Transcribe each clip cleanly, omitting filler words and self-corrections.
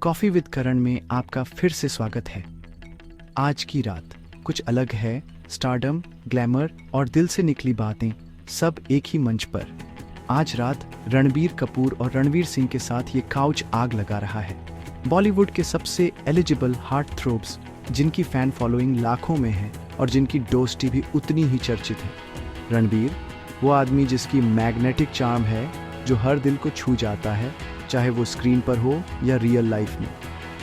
Coffee with करण में आपका फिर से स्वागत है। आज की रात कुछ अलग है। स्टारडम, ग्लैमर और दिल से निकली बातें सब एक ही मंच पर। आज रात रणबीर कपूर और रणवीर सिंह के साथ ये काउच आग लगा रहा है। बॉलीवुड के सबसे एलिजिबल हार्ट थ्रोब्स, जिनकी फैन फॉलोइंग लाखों में है और जिनकी डोस्टी भी उतनी ही चर्चित है। रणबीर, वो आदमी जिसकी मैग्नेटिक चार्म है, जो हर दिल को छू जाता है, चाहे वो स्क्रीन पर हो या रियल लाइफ में।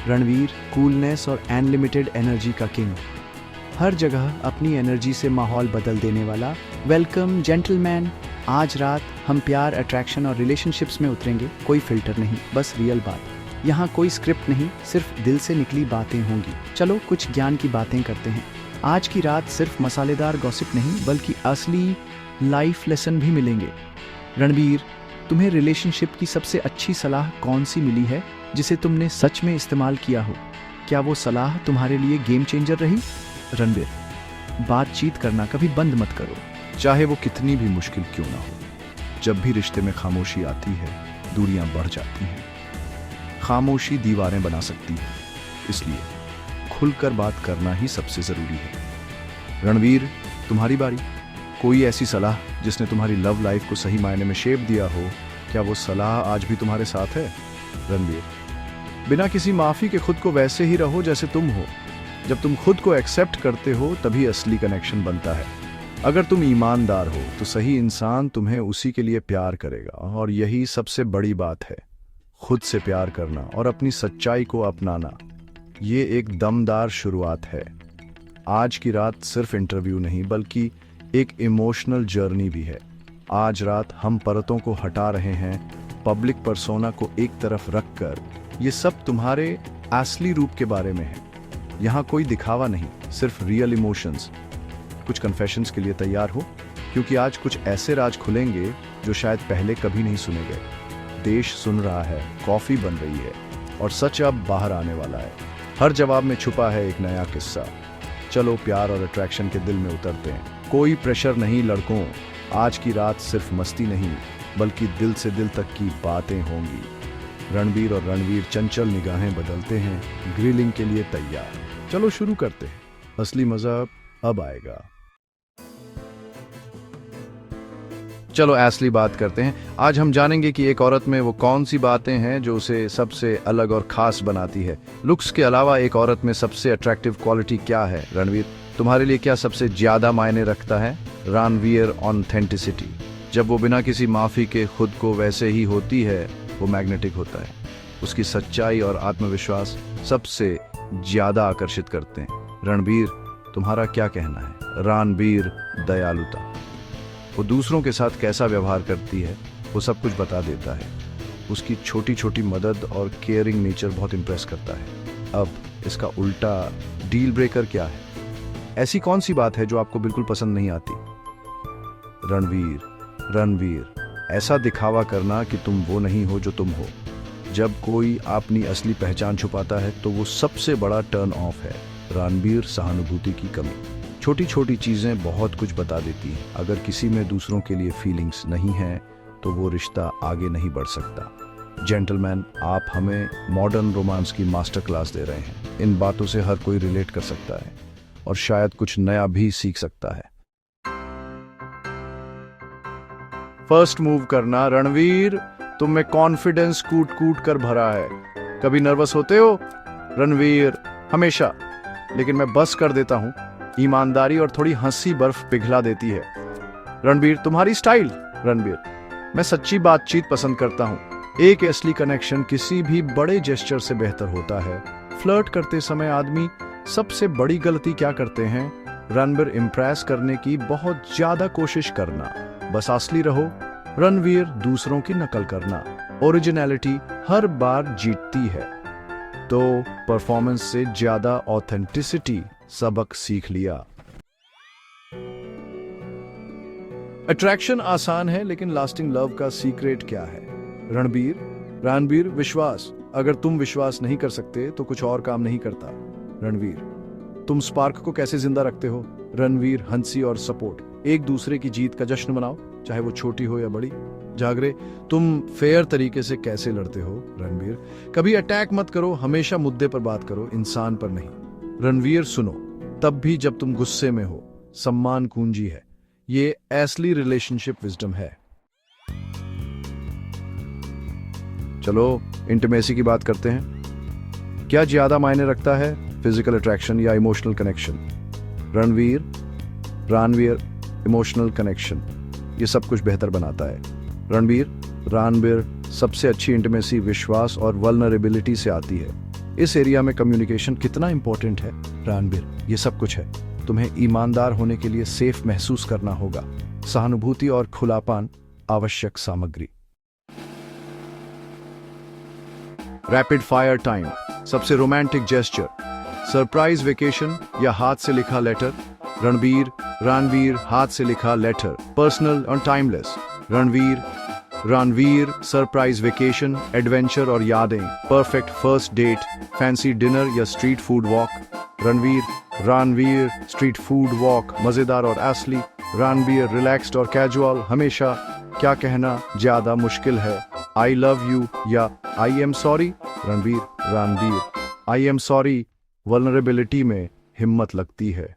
रणवीर कूलनेस और अनलिमिटेड एनर्जी का किंग, हर जगह अपनी एनर्जी से माहौल बदल देने वाला। Welcome gentleman. आज रात हम प्यार, अट्रैक्शन और रिलेशनशिप्स में उतरेंगे। कोई फिल्टर नहीं, बस रियल बात। यहाँ कोई स्क्रिप्ट नहीं, सिर्फ दिल से निकली बातें होंगी। चलो कुछ ज्ञान की बातें करते हैं। आज की रात सिर्फ मसालेदार गॉसिप नहीं, बल्कि असली लाइफ लेसन भी मिलेंगे। रणबीर, तुम्हें रिलेशनशिप की सबसे अच्छी सलाह कौन सी मिली है जिसे तुमने सच में इस्तेमाल किया हो? क्या वो सलाह तुम्हारे लिए गेम चेंजर रही? रणबीर, बातचीत करना कभी बंद मत करो, चाहे वो कितनी भी मुश्किल क्यों ना हो। जब भी रिश्ते में खामोशी आती है, दूरियां बढ़ जाती हैं। खामोशी दीवारें बना सकती है, इसलिए खुलकर बात करना ही सबसे जरूरी है। रणवीर, तुम्हारी बारी। कोई ऐसी सलाह जिसने तुम्हारी लव लाइफ को सही मायने में शेप दिया हो, क्या वो सलाह आज भी तुम्हारे साथ है? रणवीर, बिना किसी माफी के खुद को वैसे ही रहो जैसे तुम हो। जब तुम खुद को एक्सेप्ट करते हो तभी असली कनेक्शन बनता है। अगर तुम ईमानदार हो तो सही इंसान तुम्हें उसी के लिए प्यार करेगा, और यही सबसे बड़ी बात है। खुद से प्यार करना और अपनी सच्चाई को अपनाना, ये एक दमदार शुरुआत है। आज की रात सिर्फ इंटरव्यू नहीं, बल्कि एक इमोशनल जर्नी भी है। आज रात हम परतों को हटा रहे हैं, पब्लिक पर्सोना को एक तरफ रखकर। ये सब तुम्हारे असली रूप के बारे में है। यहाँ कोई दिखावा नहीं, सिर्फ रियल इमोशंस। कुछ कन्फेशंस के लिए तैयार हो, क्योंकि आज कुछ ऐसे राज खुलेंगे जो शायद पहले कभी नहीं सुने गए। देश सुन रहा है, कॉफी बन रही है, और सच अब बाहर आने वाला है। हर जवाब में छुपा है एक नया किस्सा। चलो प्यार और अट्रैक्शन के दिल में उतरते हैं। कोई प्रेशर नहीं लड़कों, आज की रात सिर्फ मस्ती नहीं, बल्कि दिल से दिल तक की बातें होंगी। रणबीर और रणवीर चंचल निगाहें बदलते हैं, ग्रिलिंग के लिए तैयार। चलो शुरू करते हैं। असली मजा अब आएगा। चलो असली बात करते हैं। आज हम जानेंगे कि एक औरत में वो कौन सी बातें हैं जो उसे सबसे अलग और खास बनाती है। लुक्स के अलावा एक औरत में सबसे अट्रैक्टिव क्वालिटी क्या है? रणवीर, तुम्हारे लिए क्या सबसे ज्यादा मायने रखता है? रणवीर, ऑथेंटिसिटी। जब वो बिना किसी माफी के खुद को वैसे ही होती है, वो मैग्नेटिक होता है। उसकी सच्चाई और आत्मविश्वास सबसे ज्यादा आकर्षित करते हैं। रणबीर, तुम्हारा क्या कहना है? रणबीर, दयालुता। वो दूसरों के साथ कैसा व्यवहार करती है, वो सब कुछ बता देता है। उसकी छोटी छोटी मदद और केयरिंग नेचर बहुत इंप्रेस करता है। अब इसका उल्टा डील ब्रेकर क्या है? ऐसी कौन सी बात है जो आपको बिल्कुल पसंद नहीं आती? रणवीर, ऐसा दिखावा करना कि तुम वो नहीं हो जो तुम हो। जब कोई अपनी असली पहचान छुपाता है तो वो सबसे बड़ा टर्न ऑफ है। रणबीर, सहानुभूति की कमी। छोटी छोटी चीजें बहुत कुछ बता देती हैं। अगर किसी में दूसरों के लिए फीलिंग्स नहीं है तो वो रिश्ता आगे नहीं बढ़ सकता। जेंटलमैन, आप हमें मॉडर्न रोमांस की मास्टर क्लास दे रहे हैं। इन बातों से हर कोई रिलेट कर सकता है और शायद कुछ नया भी सीख सकता है। फर्स्ट मूव करना। रणवीर, तुम में कॉन्फिडेंस कूट कूट कर भरा है। कभी नर्वस होते हो? रणवीर, हमेशा, लेकिन मैं बस कर देता हूं। ईमानदारी और थोड़ी हंसी बर्फ पिघला देती है। रणबीर, तुम्हारी स्टाइल। रणबीर, मैं सच्ची बातचीत पसंद करता हूं। एक असली कनेक्शन किसी भी बड़े जेस्चर से बेहतर होता है। फ्लर्ट करते समय आदमी सबसे बड़ी गलती क्या करते हैं? रणबीर, इम्प्रेस करने की बहुत ज्यादा कोशिश करना। बस असली रहो। रणवीर, दूसरों की नकल करना। ओरिजिनलिटी हर बार जीतती है। तो परफॉर्मेंस से ज्यादा ऑथेंटिसिटी। सबक सीख लिया। अट्रैक्शन आसान है, लेकिन लास्टिंग लव का सीक्रेट क्या है? रणबीर, विश्वास। अगर तुम विश्वास नहीं कर सकते तो कुछ और काम नहीं करता। रणवीर, तुम स्पार्क को कैसे जिंदा रखते हो? रणवीर, हंसी और सपोर्ट। एक दूसरे की जीत का जश्न मनाओ, चाहे वो छोटी हो या बड़ी। जागरे, तुम फेयर तरीके से कैसे लड़ते हो रणवीर? कभी अटैक मत करो, हमेशा मुद्दे पर बात करो, इंसान पर नहीं। रणवीर सुनो, तब भी जब तुम गुस्से में हो, सम्मान कुंजी है। ये असली रिलेशनशिप विजडम है। चलो इंटीमेसी की बात करते हैं। क्या ज्यादा मायने रखता है, फिजिकल अट्रैक्शन या emotional connection? Ranveer emotional connection ये सब कुछ बेहतर बनाता है। रणवीर सबसे अच्छी इंटीमेसी विश्वास और वल्नरेबिलिटी से आती है। इस एरिया में कम्युनिकेशन कितना इंपॉर्टेंट है रणवीर? ये सब कुछ है। तुम्हें ईमानदार होने के लिए सेफ महसूस करना होगा। सहानुभूति और खुलापन आवश्यक सामग्री। रैपिड फायर टाइम, सबसे रोमांटिक जेस्चर, सरप्राइज वेकेशन या हाथ से लिखा लेटर? रणवीर हाथ से लिखा लेटर, पर्सनल और timeless. Ranveer surprise vacation, adventure और यादें, perfect first date, fancy dinner या street food walk. Ranveer street food walk, मजेदार और असली। रणवीर रिलैक्स्ड और कैजुअल, हमेशा क्या कहना ज्यादा मुश्किल है, आई लव यू या I am sorry? Ranveer I am sorry vulnerability में हिम्मत लगती है।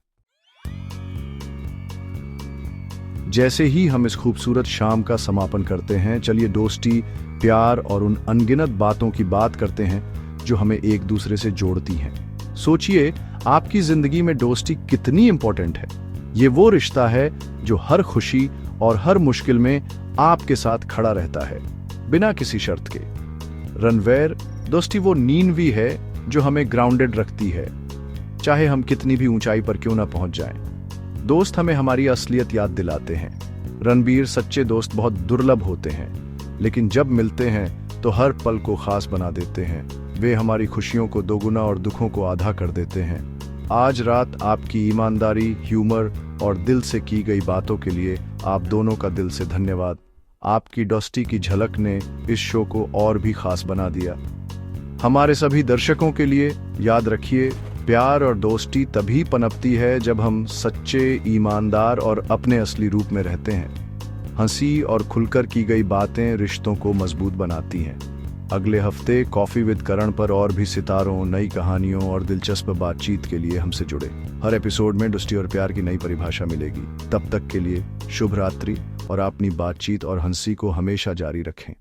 जैसे ही हम इस खूबसूरत शाम का समापन करते हैं, चलिए दोस्ती, प्यार और उन अनगिनत बातों की बात करते हैं जो हमें एक दूसरे से जोड़ती हैं। सोचिए, आपकी जिंदगी में दोस्ती कितनी इंपॉर्टेंट है। ये वो रिश्ता है जो हर खुशी और हर मुश्किल में आपके साथ खड़ा रहता है, बिना किसी शर्त के। रणवीर, दोस्ती वो नींव भी है जो हमें ग्राउंडेड रखती है, चाहे हम कितनी भी ऊंचाई पर क्यों ना पहुंच जाएं। दोस्त हमें हमारी असलियत याद दिलाते हैं। रणवीर, सच्चे दोस्त बहुत दुर्लभ होते हैं, लेकिन जब मिलते हैं तो हर पल को खास बना देते हैं। वे हमारी खुशियों को दोगुना और दुखों को आधा कर देते हैं। आज रात आपकी ईमानदारी, ह्यूमर और दिल से की गई बातों के लिए आप दोनों का दिल से धन्यवाद। आपकी दोस्ती की झलक ने इस शो को और भी खास बना दिया। हमारे सभी दर्शकों के लिए याद रखिए, प्यार और दोस्ती तभी पनपती है जब हम सच्चे, ईमानदार और अपने असली रूप में रहते हैं। हंसी और खुलकर की गई बातें रिश्तों को मजबूत बनाती हैं। अगले हफ्ते कॉफी विद करण पर और भी सितारों, नई कहानियों और दिलचस्प बातचीत के लिए हमसे जुड़े। हर एपिसोड में दोस्ती और प्यार की नई परिभाषा मिलेगी। तब तक के लिए शुभ रात्रि और अपनी बातचीत और हंसी को हमेशा जारी रखें।